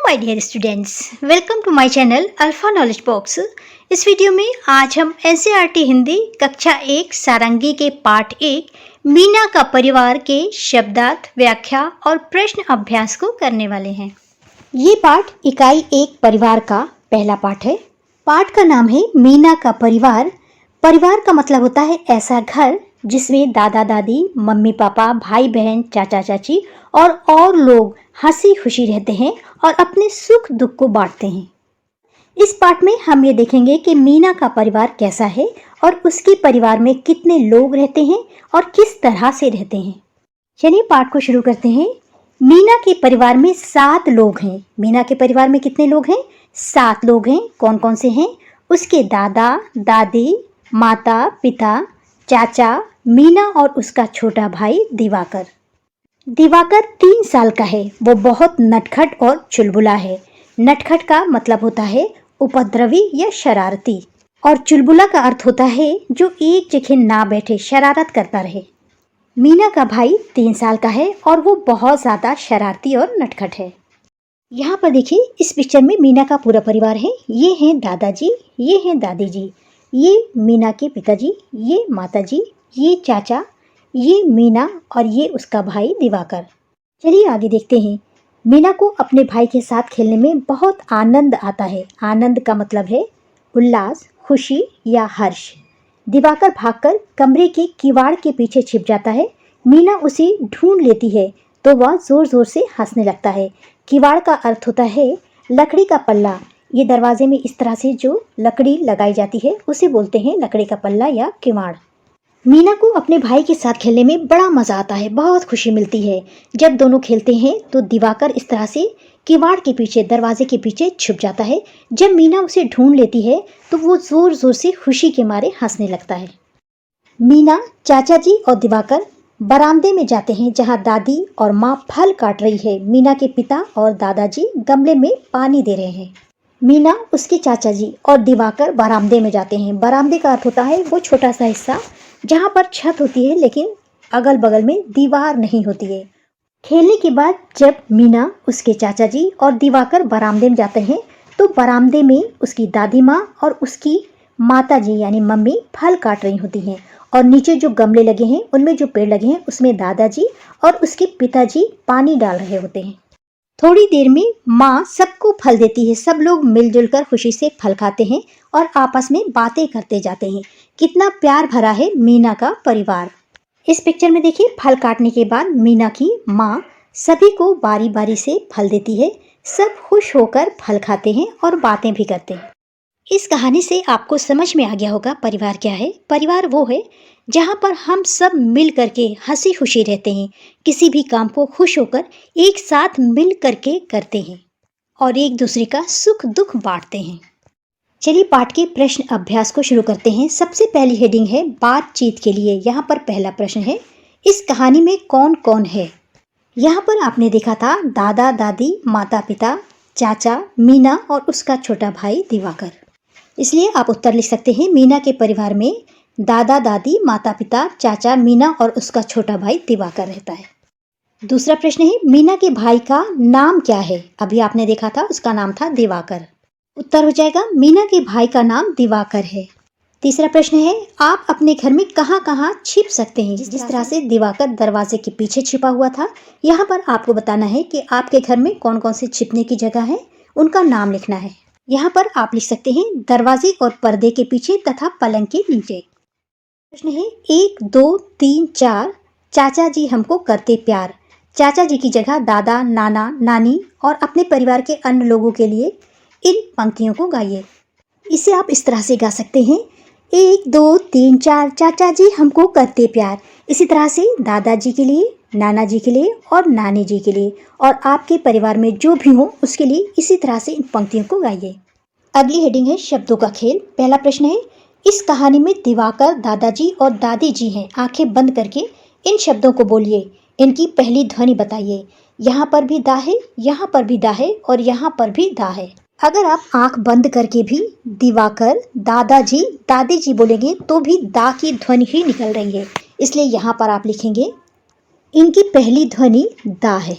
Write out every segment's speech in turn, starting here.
My dear students, welcome to my channel alpha knowledge box. इस video में आज हम एनसीईआरटी हिंदी कक्षा 1 सारंगी के पाठ 1 मीना का परिवार के शब्दार्थ, व्याख्या और प्रश्न अभ्यास को करने वाले हैं। ये पाठ इकाई 1 परिवार का पहला पाठ है। पाठ का नाम है मीना का परिवार। परिवार का मतलब होता है ऐसा घर जिसमें दादा दादी, मम्मी पापा, भाई बहन, चाचा चाची और लोग हंसी खुशी रहते हैं और अपने सुख दुख को बांटते हैं। इस पाठ में हम ये देखेंगे कि मीना का परिवार कैसा है और उसके परिवार में कितने लोग रहते हैं और किस तरह से रहते हैं। चलिए पाठ को शुरू करते हैं। मीना के परिवार में 7 लोग हैं। मीना के परिवार में कितने लोग हैं? 7 लोग हैं। कौन कौन से हैं? उसके दादा दादी, माता पिता, चाचा, मीना और उसका छोटा भाई दिवाकर। दिवाकर 3 साल का है। वो बहुत नटखट और चुलबुला है। नटखट का मतलब होता है उपद्रवी या शरारती, और चुलबुला का अर्थ होता है जो एक जगह ना बैठे, शरारत करता रहे। मीना का भाई 3 साल का है और वो बहुत ज़्यादा शरारती और नटखट है। यहाँ पर देखिए, इस पिक्चर में मीना का पूरा परिवार है। ये हैं दादाजी, ये हैं दादी जी, ये मीना के पिताजी, ये माताजी, ये चाचा, ये मीना और ये उसका भाई दिवाकर। चलिए आगे देखते हैं। मीना को अपने भाई के साथ खेलने में बहुत आनंद आता है। आनंद का मतलब है उल्लास, खुशी या हर्ष। दिवाकर भागकर कमरे के किवाड़ के पीछे छिप जाता है। मीना उसे ढूंढ लेती है तो वह जोर जोर से हंसने लगता है। किवाड़ का अर्थ होता है लकड़ी का पल्ला। ये दरवाजे में इस तरह से जो लकड़ी लगाई जाती है उसे बोलते हैं लकड़ी का पल्ला या किवाड़। मीना को अपने भाई के साथ खेलने में बड़ा मज़ा आता है, बहुत खुशी मिलती है। जब दोनों खेलते हैं तो दिवाकर इस तरह से किवाड़ के पीछे, दरवाजे के पीछे छुप जाता है। जब मीना उसे ढूंढ लेती है तो वो ज़ोर ज़ोर से खुशी के मारे हंसने लगता है। मीना, चाचा जी और दिवाकर बरामदे में जाते हैं जहाँ दादी और माँ फल काट रही है। मीना के पिता और दादाजी गमले में पानी दे रहे हैं। मीना, उसके चाचा जी और दिवाकर बरामदे में जाते हैं। बरामदे का अर्थ होता है वो छोटा सा हिस्सा जहाँ पर छत होती है लेकिन अगल बगल में दीवार नहीं होती है। खेलने के बाद जब मीना, उसके चाचा जी और दिवाकर बरामदे में जाते हैं तो बरामदे में उसकी दादी माँ और उसकी माता जी यानी मम्मी फल काट रही होती हैं, और नीचे जो गमले लगे हैं उनमें जो पेड़ लगे हैं उसमें दादाजी और उसके पिताजी पानी डाल रहे होते हैं। थोड़ी देर में माँ सबको फल देती है। सब लोग मिलजुल कर खुशी से फल खाते हैं और आपस में बातें करते जाते हैं। कितना प्यार भरा है मीना का परिवार। इस पिक्चर में देखिए, फल काटने के बाद मीना की माँ सभी को बारी बारी से फल देती है। सब खुश होकर फल खाते हैं और बातें भी करते हैं। इस कहानी से आपको समझ में आ गया होगा परिवार क्या है। परिवार वो है जहाँ पर हम सब मिल करके हंसी खुशी रहते हैं, किसी भी काम को खुश होकर एक साथ मिल करके करते हैं और एक दूसरे का सुख दुख बांटते हैं। चलिए पाठ के प्रश्न अभ्यास को शुरू करते हैं। सबसे पहली हेडिंग है बातचीत के लिए। यहाँ पर पहला प्रश्न है, इस कहानी में कौन कौन है? यहाँ पर आपने देखा था दादा दादी, माता पिता, चाचा, मीना और उसका छोटा भाई दिवाकर। इसलिए आप उत्तर लिख सकते हैं, मीना के परिवार में दादा दादी, माता पिता, चाचा, मीना और उसका छोटा भाई दिवाकर रहता है। दूसरा प्रश्न है, मीना के भाई का नाम क्या है? अभी आपने देखा था उसका नाम था दिवाकर। उत्तर हो जाएगा मीना के भाई का नाम दिवाकर है। तीसरा प्रश्न है, आप अपने घर में कहाँ कहाँ छिप सकते हैं? जिस तरह से दिवाकर दरवाजे के पीछे छिपा हुआ था, यहाँ पर आपको बताना है कि आपके घर में कौन कौन से छिपने की जगह है, उनका नाम लिखना है। यहाँ पर आप लिख सकते हैं दरवाजे और पर्दे के पीछे तथा पलंग के नीचे। प्रश्न है, 1 2 3 4 चाचा जी हमको करते प्यार। चाचा जी की जगह दादा, नाना, नानी और अपने परिवार के अन्य लोगों के लिए इन पंक्तियों को गाइए। इसे आप इस तरह से गा सकते हैं, 1 2 3 4 चाचा जी हमको करते प्यार। इसी तरह से दादाजी के लिए, नाना जी के लिए और नानी जी के लिए, और आपके परिवार में जो भी हो उसके लिए इसी तरह से इन पंक्तियों को गाइए। अगली हेडिंग है शब्दों का खेल। पहला प्रश्न है, इस कहानी में दिवाकर दादाजी और दादी जी हैं। आंखें बंद करके इन शब्दों को बोलिए। इनकी पहली ध्वनि बताइए। यहाँ पर भी दा है, यहाँ पर भी दा है और यहाँ पर भी दा है। अगर आप आंख बंद करके भी दिवाकर, दादाजी, दादी जी बोलेंगे तो भी दा की ध्वनि ही निकल रही है। इसलिए यहाँ पर आप लिखेंगे इनकी पहली ध्वनि दा है।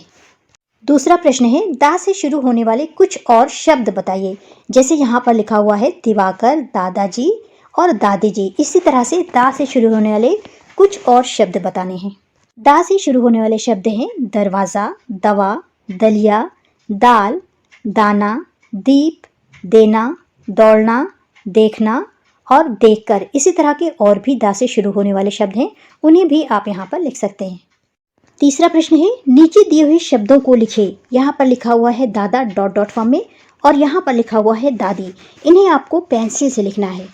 दूसरा प्रश्न है, दा से शुरू होने वाले कुछ और शब्द बताइए। जैसे यहाँ पर लिखा हुआ है दिवाकर, दादाजी और दादी जी। इसी तरह से दा से शुरू होने वाले कुछ और शब्द बताने हैं। दा से शुरू होने वाले शब्द हैं दरवाज़ा, दवा, दलिया, दाल, दाना, दीप, देना, दौड़ना, देखना और देखकर। इसी तरह के और भी दा से शुरू होने वाले शब्द हैं, उन्हें भी आप यहाँ पर लिख सकते हैं। तीसरा प्रश्न है, नीचे दिए हुए शब्दों को लिखिए। यहाँ पर लिखा हुआ है दादा डॉट डॉट फॉर्म में और यहाँ पर लिखा हुआ है दादी। इन्हें आपको पेंसिल से लिखना है।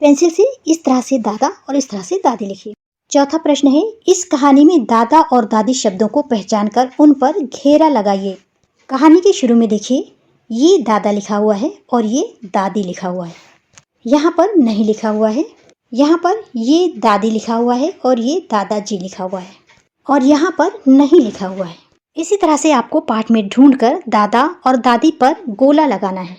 पेंसिल से इस तरह से दादा और इस तरह से दादी लिखिए। चौथा प्रश्न है, इस कहानी में दादा और दादी शब्दों को पहचान कर उन पर घेरा लगाइए। कहानी के शुरू में देखिए, ये दादा लिखा हुआ है और ये दादी लिखा हुआ है। यहाँ पर नहीं लिखा हुआ है। यहाँ पर ये दादी लिखा हुआ है और ये दादाजी लिखा हुआ है और यहाँ पर नहीं लिखा हुआ है। इसी तरह से आपको पाठ में ढूंढकर दादा और दादी पर गोला लगाना है।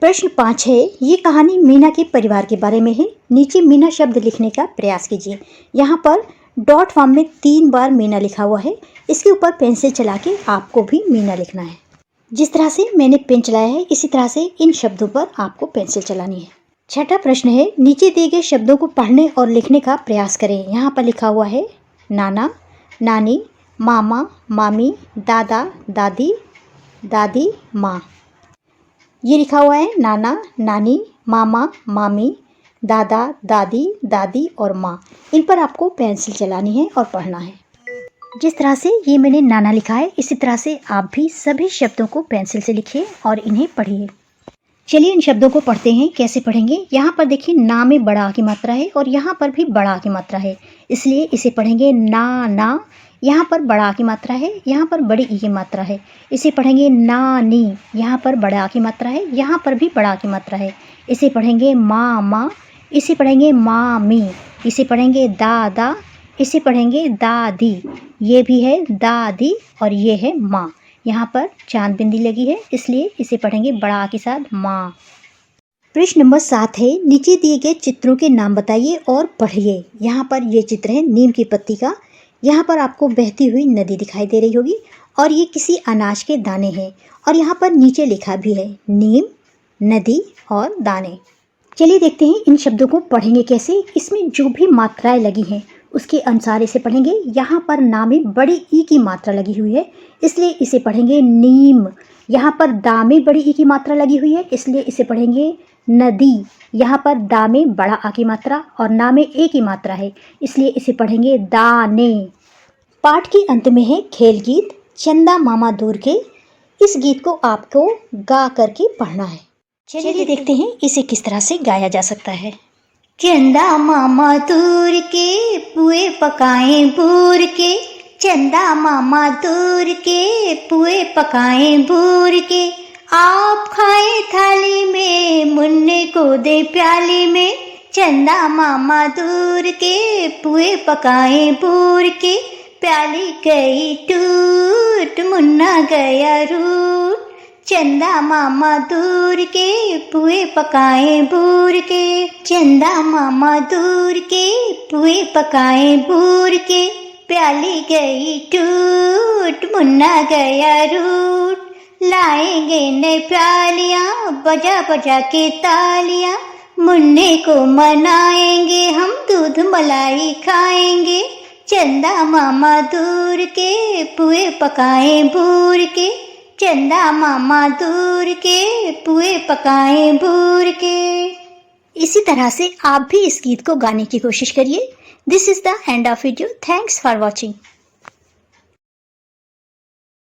प्रश्न 5 है, ये कहानी मीना के परिवार के बारे में है। नीचे मीना शब्द लिखने का प्रयास कीजिए। यहाँ पर डॉट फॉर्म में 3 बार मीना लिखा हुआ है। इसके ऊपर पेंसिल चला के आपको भी मीना लिखना है। जिस तरह से मैंने पेन चलाया है, इसी तरह से इन शब्दों पर आपको पेंसिल चलानी है। छठा प्रश्न है, नीचे दिए गए शब्दों को पढ़ने और लिखने का प्रयास करें। यहाँ पर लिखा हुआ है नाना, नानी, मामा, मामी, दादा, दादी, दादी, माँ। ये लिखा हुआ है नाना, नानी, मामा, मामी, दादा, दादी, दादी और माँ। इन पर आपको पेंसिल चलानी है और पढ़ना है। जिस तरह से ये मैंने नाना लिखा है, इसी तरह से आप भी सभी शब्दों को पेंसिल से लिखिए और इन्हें पढ़िए। चलिए इन शब्दों को पढ़ते हैं। कैसे पढ़ेंगे? यहाँ पर देखिए ना में बड़ा आ की मात्रा है और यहाँ पर भी बड़ा आ की मात्रा है, इसलिए इसे पढ़ेंगे ना ना। यहाँ पर बड़ा आ की मात्रा है, यहाँ पर बड़ी ई की मात्रा है, इसे पढ़ेंगे नानी। यहाँ पर बड़ा आ की मात्रा है, यहाँ पर भी बड़ा आ की मात्रा है, इसे पढ़ेंगे मामा। इसे पढ़ेंगे मामी। इसे पढ़ेंगे दादा। इसे पढ़ेंगे दादी। ये भी है दादी और ये है माँ। यहाँ पर चांद बिंदी लगी है, इसलिए इसे पढ़ेंगे बड़ा आ के साथ माँ। प्रश्न नंबर 7 है, नीचे दिए गए चित्रों के नाम बताइए और पढ़िए। यहाँ पर ये चित्र है नीम की पत्ती का। यहाँ पर आपको बहती हुई नदी दिखाई दे रही होगी और ये किसी अनाज के दाने हैं और यहाँ पर नीचे लिखा भी है नीम, नदी और दाने। चलिए देखते हैं इन शब्दों को पढ़ेंगे कैसे। इसमें जो भी मात्राएं लगी हैं उसके अनुसार इसे पढ़ेंगे। यहाँ पर ना में बड़ी ई की मात्रा लगी हुई है, इसलिए इसे पढ़ेंगे नीम। यहाँ पर दा में बड़ी ई की मात्रा लगी हुई है, इसलिए इसे पढ़ेंगे नदी। यहाँ पर दा में बड़ा आ की मात्रा और ना में ए की मात्रा है, इसलिए इसे पढ़ेंगे दाने। पाठ के अंत में है खेल गीत चंदा मामा दूर के। इस गीत को आपको गा करके पढ़ना है। चलिए देखते हैं इसे किस तरह से गाया जा सकता है। चंदा मामा दूर के पुए पकाए बूर के, चंदा मामा दूर के पुए पकाए बूर के, आप खाए थाली में मुन्ने को दे प्याली में, चंदा मामा दूर के पुए पकाए बूर के, प्याली गई टूट मुन्ना गया रूट, चंदा मामा दूर के पुए पकाए बूर के, चंदा मामा दूर के पुए पकाए बूर के, प्याली गई टूट मुन्ना गया रूट, लाएंगे नए प्यालियाँ बजा बजा के तालियाँ, मुन्ने को मनाएंगे हम दूध मलाई खाएंगे, चंदा मामा दूर के पुए पकाए बूर के, चंदा मामा दूर के पुए पकाए बूर के। इसी तरह से आप भी इस गीत को गाने की कोशिश करिए। This is the end of video. Thanks for watching.